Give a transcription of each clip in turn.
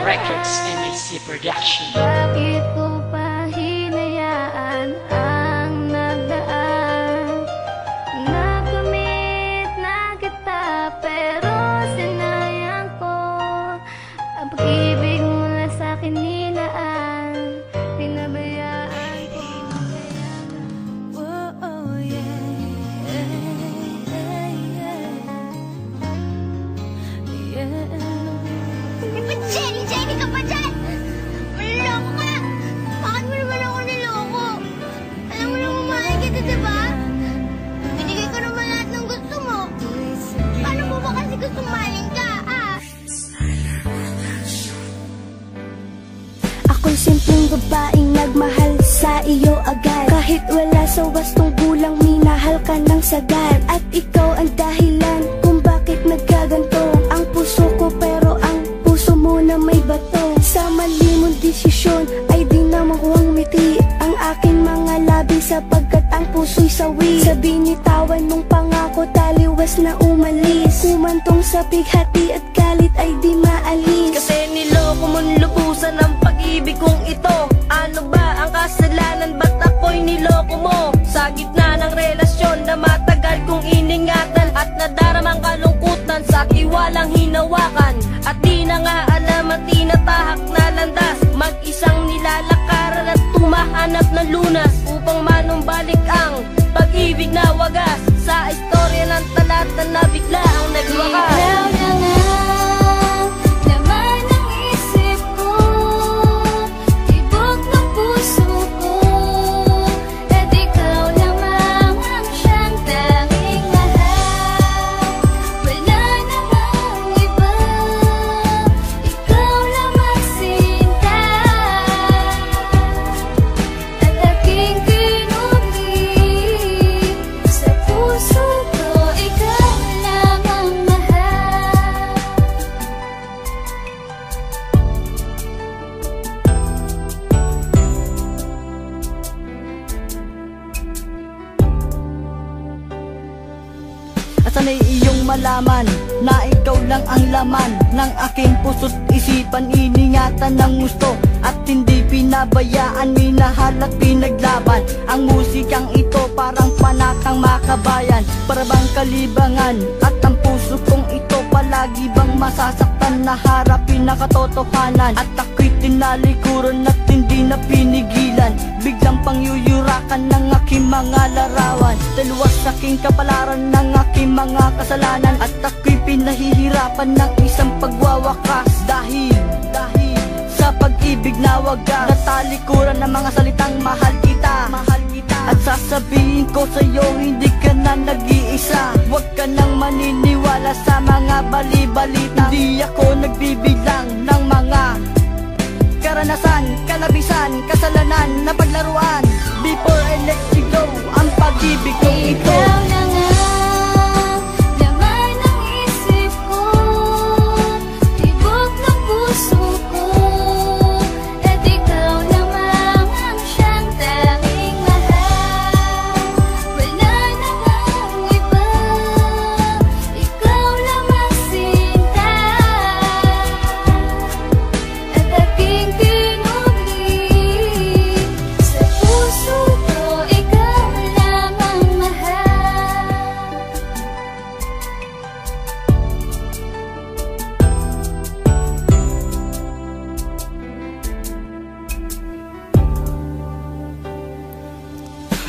Records MAC Production. Bakit ko pa hinayaan ang nagdaan? Nakamit na kita pero sinayang ko ang pag-ibig mula sa'kin nilaan. Pinabayaan ko kaya oh, oh yeah, yeah, yeah. Jenny ka pa dyan! Maliloko ka! Bakit mo naman ako niloko? Alam mo naman mahal kita, diba? Binigay ko naman lahat ng gusto mo. Paano mo ba kasi gustong mahalin ka, ah? Ako'y simpleng babaeng nagmahal sa iyo agad. Kahit wala sa wastong gulang, minahal ka ng sagad. At ikaw ang dahilan kung bakit nagkaganto ang puso ko, pero ang puso mo na may bato. Sa mali mong desisyon ay di naman ko ang miti ang aking mga labi, sapagkat ang puso'y sawi. Sa binitawan mong pangako, taliwas na umalis. Kumantong sa bighati at galit ay di maalis. Kasi niloko mong lubusan ang pag-ibig kong ito. Ano ba ang kasalanan, ba't ako'y niloko mo? Sa gitna ng relasyon na matagal kong iningatan, at nadaramang kalungkutan sa tiwalang hinawakan. At di na nga alam at tinatahak na landas, mag-isang nilalakaran at tumahanap ng lunas, upang manumbalik ang pag-ibig na wagas. Sa istorya ng talata na bigla ang nagwakas. Ikaw na nga, laman ng isip ko, tibok ng puso ko. At ikaw lamang ang siyang tanging mahal. Wala namang iba, ikaw lamang sinta. At aking kinulit sa puso ko, ikaw lamang mahal. At sana'y iyong malaman na ikaw lang ang laman ng aking puso't isipan. Iningatan ng gusto at hindi pinabayaan, minahal at pinaglaban. Ang musikang ito parang panakang makabayan, para bang kalibangan. At ang puso kong ito palagi bang masasaktan na harapin na katotohanan. At ako'y tinalikuran at hindi na pinigilan, biglang pangyuyurakan ng aking mga larawan. Taluwas sa aking kapalaran ng aking mga kasalanan, at ako'y pinahihirapan ng isang pagwawakas. Dahil sa pag-ibig na wagas, natalikuran ng mga salitang mahal kita. At sasabihin ko sa'yo, hindi ka na nag-iisa. Huwag ka nang maniniwala sa mga bali-balita. Hindi ako nagbibilang ng mga karanasan, kalabisan, kasalanan na paglaruan. Before I let you go, ang pag-ibig kong ito. Ikaw na nga, laman ng isip ko, tibok ng puso ko. At ikaw lamang ang siyang tanging mahal. Wala namang iba, ikaw lamang sinta. At aking kinulit sa puso ko, ikaw lamang mahal.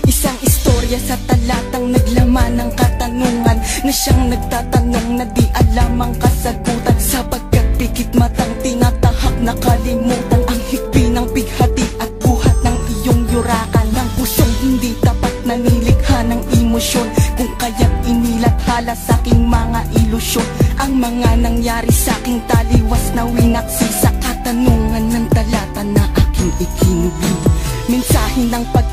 Isang istorya sa talatang naglaman ng katanungan, na siyang nagtatanong na di alam ang kasagutan. Sapagkat pikit matang tinatahak na kalimutan ang higpi ng bighati at buhat ng iyong yurakan. Ng pusong hindi tapat na nilikha ng emosyon, kung kaya't inilathala sa aking mga ilusyon. Ang mga nangyari sa aking taliwas na winaksi sa katanungan ng talata na aking ikinubli. Mensahe ng pag